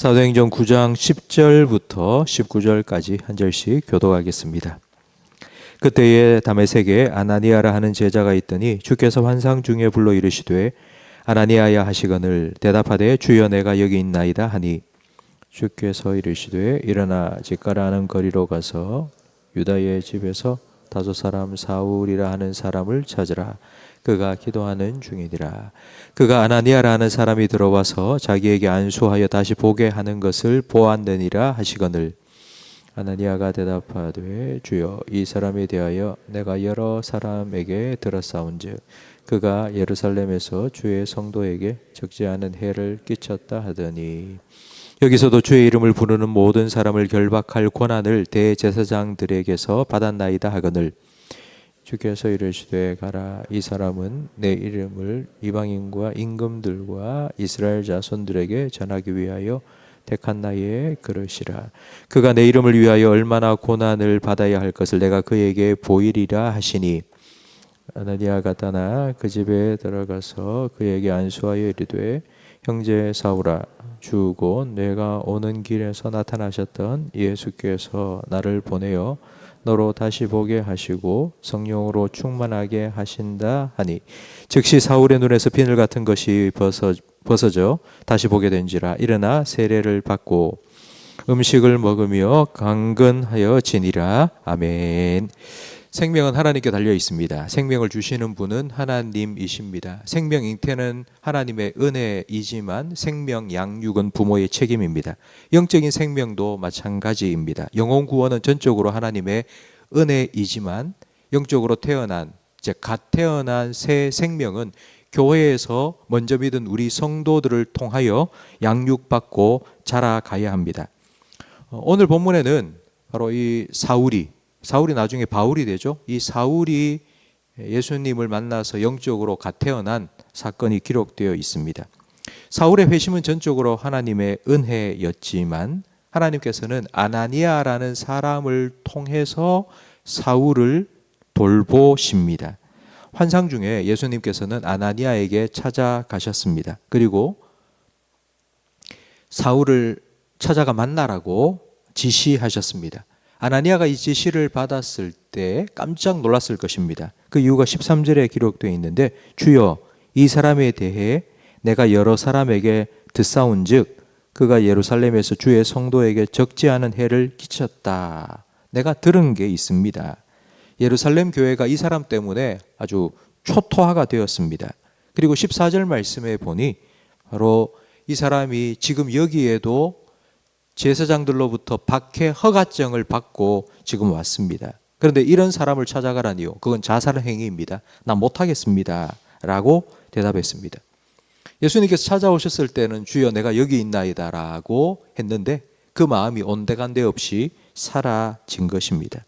사도행전 9장 10절부터 19절까지 한 절씩 교독하겠습니다. 그때에 다메섹에 아나니아라 하는 제자가 있더니 주께서 환상 중에 불러 이르시되 아나니아야 하시거늘 대답하되 주여 내가 여기 있나이다 하니 주께서 이르시되 일어나 직가라 하는 거리로 가서 유다의 집에서 다소 사람 사울이라 하는 사람을 찾으라. 그가 기도하는 중이니라. 그가 아나니아라 하는 사람이 들어와서 자기에게 안수하여 다시 보게 하는 것을 보았느니라 하시거늘 아나니아가 대답하되 주여 이 사람에 대하여 내가 여러 사람에게 들었사온즉 그가 예루살렘에서 주의 성도에게 적지 않은 해를 끼쳤다 하더니 여기서도 주의 이름을 부르는 모든 사람을 결박할 권한을 대제사장들에게서 받았나이다 하거늘 주께서 이르시되 가라. 이 사람은 내 이름을 이방인과 임금들과 이스라엘 자손들에게 전하기 위하여 택한 나의 그릇이라. 그가 내 이름을 위하여 얼마나 고난을 받아야 할 것을 내가 그에게 보이리라 하시니 아나니아가 떠나 그 집에 들어가서 그에게 안수하여 이르되 형제 사울아 주 곧 내가 오는 길에서 나타나셨던 예수께서 나를 보내어 너로 다시 보게 하시고 성령으로 충만하게 하신다 하니 즉시 사울의 눈에서 비늘 같은 것이 벗어져 다시 보게 된지라. 일어나 세례를 받고 음식을 먹으며 강건하여 지니라. 아멘. 생명은 하나님께 달려 있습니다. 생명을 주시는 분은 하나님이십니다. 생명 잉태는 하나님의 은혜이지만 생명 양육은 부모의 책임입니다. 영적인 생명도 마찬가지입니다. 영혼 구원은 전적으로 하나님의 은혜이지만 영적으로 태어난, 즉 갓 태어난 새 생명은 교회에서 먼저 믿은 우리 성도들을 통하여 양육받고 자라가야 합니다. 오늘 본문에는 바로 이 사울이 나중에 바울이 되죠. 이 사울이 예수님을 만나서 영적으로 갓 태어난 사건이 기록되어 있습니다. 사울의 회심은 전적으로 하나님의 은혜였지만 하나님께서는 아나니아라는 사람을 통해서 사울을 돌보십니다. 환상 중에 예수님께서는 아나니아에게 찾아가셨습니다. 그리고 사울을 찾아가 만나라고 지시하셨습니다. 아나니아가 이 지시를 받았을 때 깜짝 놀랐을 것입니다. 그 이유가 13절에 기록되어 있는데 주여 이 사람에 대해 내가 여러 사람에게 듣사온즉 그가 예루살렘에서 주의 성도에게 적지 않은 해를 끼쳤다. 내가 들은 게 있습니다. 예루살렘 교회가 이 사람 때문에 아주 초토화가 되었습니다. 그리고 14절 말씀에 보니 바로 이 사람이 지금 여기에도 제사장들로부터 박해 허가증을 받고 지금 왔습니다. 그런데 이런 사람을 찾아가라니요. 그건 자살 행위입니다. 난 못하겠습니다. 라고 대답했습니다. 예수님께서 찾아오셨을 때는 주여 내가 여기 있나이다 라고 했는데 그 마음이 온데간데 없이 사라진 것입니다.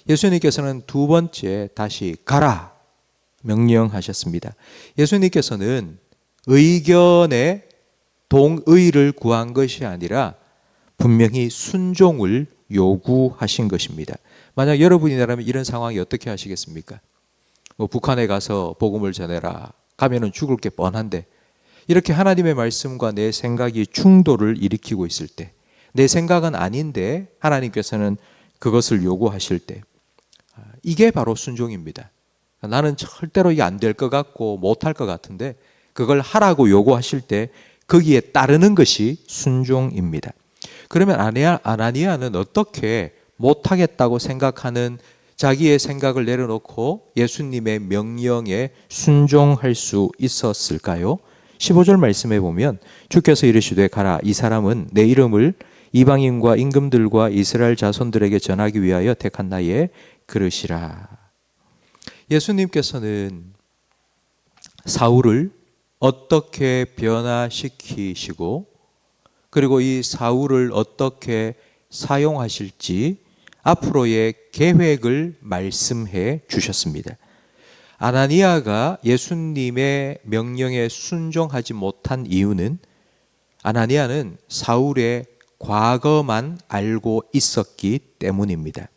예수님께서는 두 번째 다시 가라 명령하셨습니다. 예수님께서는 의견에 동의를 구한 것이 아니라 분명히 순종을 요구하신 것입니다. 만약 여러분이라면 이런 상황이 어떻게 하시겠습니까? 북한에 가서 복음을 전해라. 가면은 죽을 게 뻔한데 이렇게 하나님의 말씀과 내 생각이 충돌을 일으키고 있을 때 내 생각은 아닌데 하나님께서는 그것을 요구하실 때 이게 바로 순종입니다. 나는 절대로 이게 안 될 것 같고 못할 것 같은데 그걸 하라고 요구하실 때 거기에 따르는 것이 순종입니다. 그러면 아나니아는 어떻게 못하겠다고 생각하는 자기의 생각을 내려놓고 예수님의 명령에 순종할 수 있었을까요? 15절 말씀에 보면 주께서 이르시되 가라. 이 사람은 내 이름을 이방인과 임금들과 이스라엘 자손들에게 전하기 위하여 택한 나의 그릇이라. 예수님께서는 사울을 어떻게 변화시키시고 그리고 이 사울을 어떻게 사용하실지 앞으로의 계획을 말씀해 주셨습니다. 아나니아가 예수님의 명령에 순종하지 못한 이유는 아나니아는 사울의 과거만 알고 있었기 때문입니다.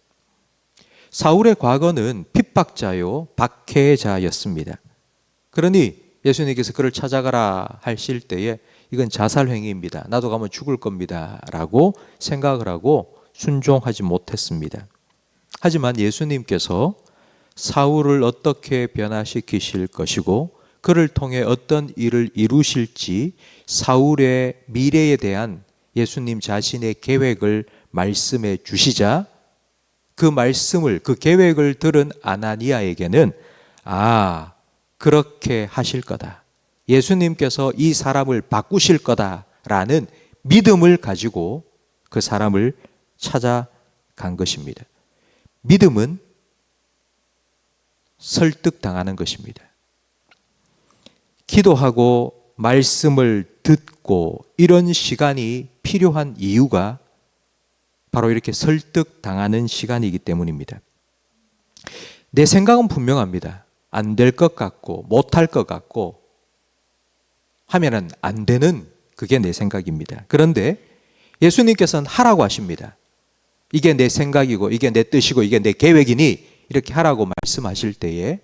사울의 과거는 핍박자요 박해자였습니다. 그러니 예수님께서 그를 찾아가라 하실 때에 이건 자살 행위입니다. 나도 가면 죽을 겁니다. 라고 생각을 하고 순종하지 못했습니다. 하지만 예수님께서 사울을 어떻게 변화시키실 것이고 그를 통해 어떤 일을 이루실지 사울의 미래에 대한 예수님 자신의 계획을 말씀해 주시자 그 말씀을, 그 계획을 들은 아나니아에게는 그렇게 하실 거다. 예수님께서 이 사람을 바꾸실 거다라는 믿음을 가지고 그 사람을 찾아간 것입니다. 믿음은 설득당하는 것입니다. 기도하고 말씀을 듣고 이런 시간이 필요한 이유가 바로 이렇게 설득당하는 시간이기 때문입니다. 내 생각은 분명합니다. 안 될 것 같고 못할 것 같고 하면은 안 되는 그게 내 생각입니다. 그런데 예수님께서는 하라고 하십니다. 이게 내 생각이고 이게 내 뜻이고 이게 내 계획이니 이렇게 하라고 말씀하실 때에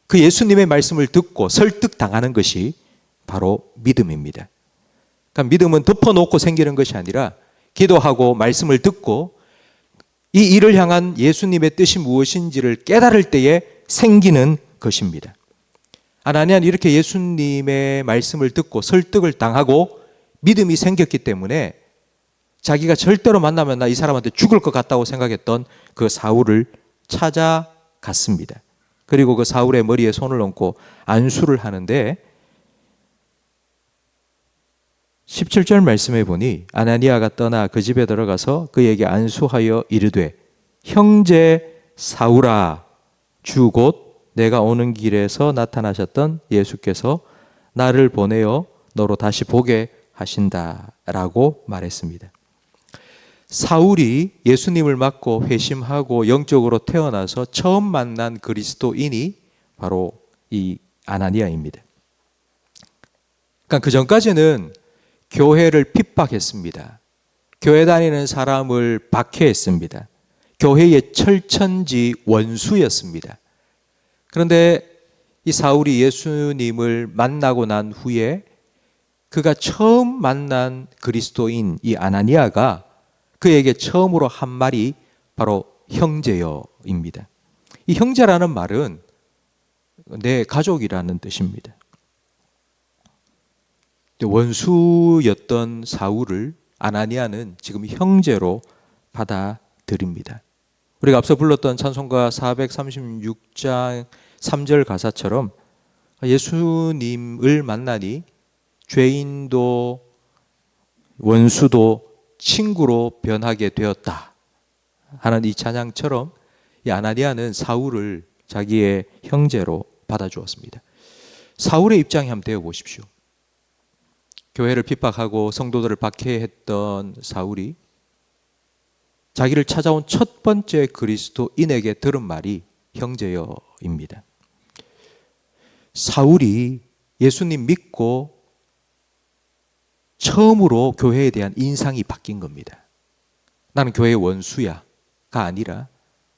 그 예수님의 말씀을 듣고 설득당하는 것이 바로 믿음입니다. 그러니까 믿음은 덮어놓고 생기는 것이 아니라 기도하고 말씀을 듣고 이 일을 향한 예수님의 뜻이 무엇인지를 깨달을 때에 생기는 것입니다. 아나니아는 이렇게 예수님의 말씀을 듣고 설득을 당하고 믿음이 생겼기 때문에 자기가 절대로 만나면 나 이 사람한테 죽을 것 같다고 생각했던 그 사울을 찾아갔습니다. 그리고 그 사울의 머리에 손을 얹고 안수를 하는데 17절 말씀해 보니 아나니아가 떠나 그 집에 들어가서 그에게 안수하여 이르되 형제 사울아 주 곧 내가 오는 길에서 나타나셨던 예수께서 나를 보내어 너로 다시 보게 하신다라고 말했습니다. 사울이 예수님을 믿고 회심하고 영적으로 태어나서 처음 만난 그리스도인이 바로 이 아나니아입니다. 그러니까 그 전까지는 교회를 핍박했습니다. 교회 다니는 사람을 박해했습니다. 교회의 철천지 원수였습니다. 그런데 이 사울이 예수님을 만나고 난 후에 그가 처음 만난 그리스도인 이 아나니아가 그에게 처음으로 한 말이 바로 형제여입니다. 이 형제라는 말은 내 가족이라는 뜻입니다. 원수였던 사울을 아나니아는 지금 형제로 받아들입니다. 우리가 앞서 불렀던 찬송가 436장 3절 가사처럼 예수님을 만나니 죄인도 원수도 친구로 변하게 되었다 하는 이 찬양처럼 이 아나니아는 사울을 자기의 형제로 받아주었습니다. 사울의 입장에 한번 되어 보십시오. 교회를 핍박하고 성도들을 박해했던 사울이 자기를 찾아온 첫 번째 그리스도인에게 들은 말이 형제여입니다. 사울이 예수님 믿고 처음으로 교회에 대한 인상이 바뀐 겁니다. 나는 교회의 원수야가 아니라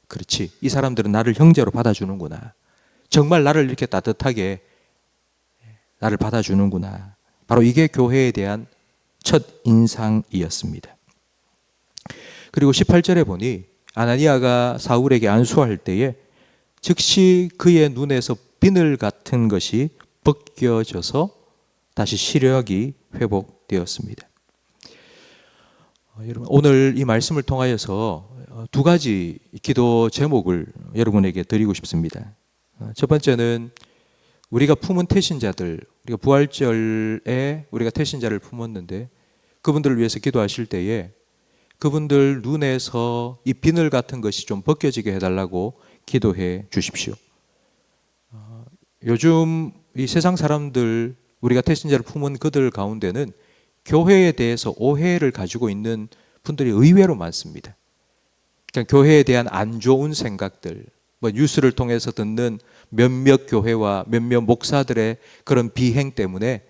그렇지, 이 사람들은 나를 형제로 받아주는구나. 정말 나를 이렇게 따뜻하게 나를 받아주는구나. 바로 이게 교회에 대한 첫 인상이었습니다. 그리고 18절에 보니 아나니아가 사울에게 안수할 때에 즉시 그의 눈에서 비늘 같은 것이 벗겨져서 다시 시력이 회복되었습니다. 여러분, 오늘 이 말씀을 통하여서 두 가지 기도 제목을 여러분에게 드리고 싶습니다. 첫 번째는 우리가 품은 태신자들, 우리가 부활절에 우리가 태신자를 품었는데 그분들을 위해서 기도하실 때에 그분들 눈에서 이 비늘 같은 것이 좀 벗겨지게 해달라고 기도해 주십시오. 요즘 이 세상 사람들, 우리가 태신자를 품은 그들 가운데는 교회에 대해서 오해를 가지고 있는 분들이 의외로 많습니다. 그러니까 교회에 대한 안 좋은 생각들, 뉴스를 통해서 듣는 몇몇 교회와 몇몇 목사들의 그런 비행 때문에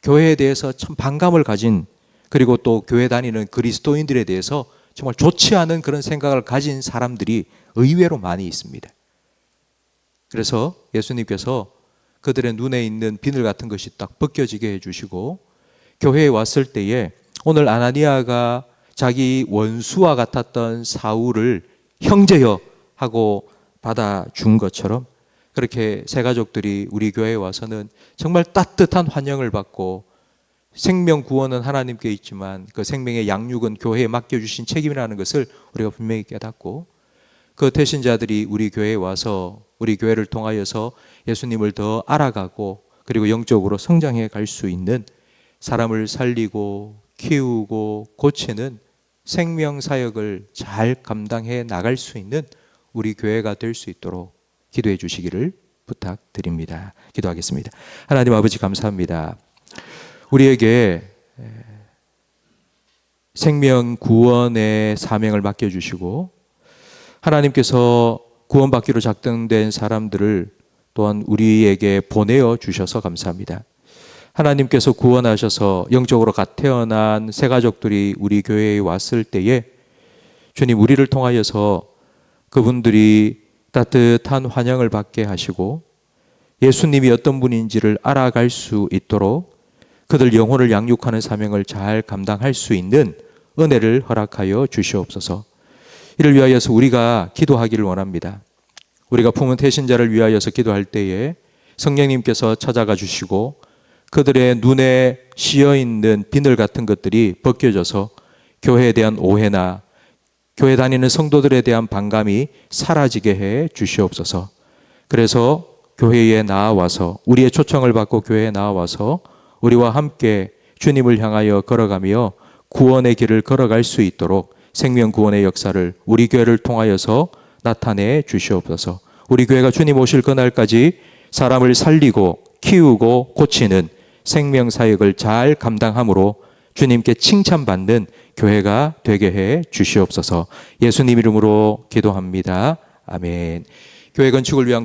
교회에 대해서 참 반감을 가진, 그리고 또 교회 다니는 그리스도인들에 대해서 정말 좋지 않은 그런 생각을 가진 사람들이 의외로 많이 있습니다. 그래서 예수님께서 그들의 눈에 있는 비늘 같은 것이 딱 벗겨지게 해주시고 교회에 왔을 때에 오늘 아나니아가 자기 원수와 같았던 사울을 형제여 하고 받아준 것처럼 그렇게 새 가족들이 우리 교회에 와서는 정말 따뜻한 환영을 받고 생명 구원은 하나님께 있지만 그 생명의 양육은 교회에 맡겨주신 책임이라는 것을 우리가 분명히 깨닫고 그 태신자들이 우리 교회에 와서 우리 교회를 통하여서 예수님을 더 알아가고 그리고 영적으로 성장해 갈 수 있는 사람을 살리고 키우고 고치는 생명 사역을 잘 감당해 나갈 수 있는 우리 교회가 될 수 있도록 기도해 주시기를 부탁드립니다. 기도하겠습니다. 하나님 아버지 감사합니다. 우리에게 생명 구원의 사명을 맡겨주시고 하나님께서 구원받기로 작정된 사람들을 또한 우리에게 보내어 주셔서 감사합니다. 하나님께서 구원하셔서 영적으로 갓 태어난 새 가족들이 우리 교회에 왔을 때에 주님 우리를 통하여서 그분들이 따뜻한 환영을 받게 하시고 예수님이 어떤 분인지를 알아갈 수 있도록 그들 영혼을 양육하는 사명을 잘 감당할 수 있는 은혜를 허락하여 주시옵소서. 이를 위하여서 우리가 기도하기를 원합니다. 우리가 품은 태신자를 위하여서 기도할 때에 성령님께서 찾아가 주시고 그들의 눈에 씌어있는 비늘 같은 것들이 벗겨져서 교회에 대한 오해나 교회 다니는 성도들에 대한 반감이 사라지게 해 주시옵소서. 그래서 교회에 나와서 우리의 초청을 받고 교회에 나와서 우리와 함께 주님을 향하여 걸어가며 구원의 길을 걸어갈 수 있도록 생명 구원의 역사를 우리 교회를 통하여서 나타내 주시옵소서. 우리 교회가 주님 오실 그날까지 사람을 살리고 키우고 고치는 생명 사역을 잘 감당함으로 주님께 칭찬받는 교회가 되게 해 주시옵소서. 예수님 이름으로 기도합니다. 아멘. 교회 건축을 위한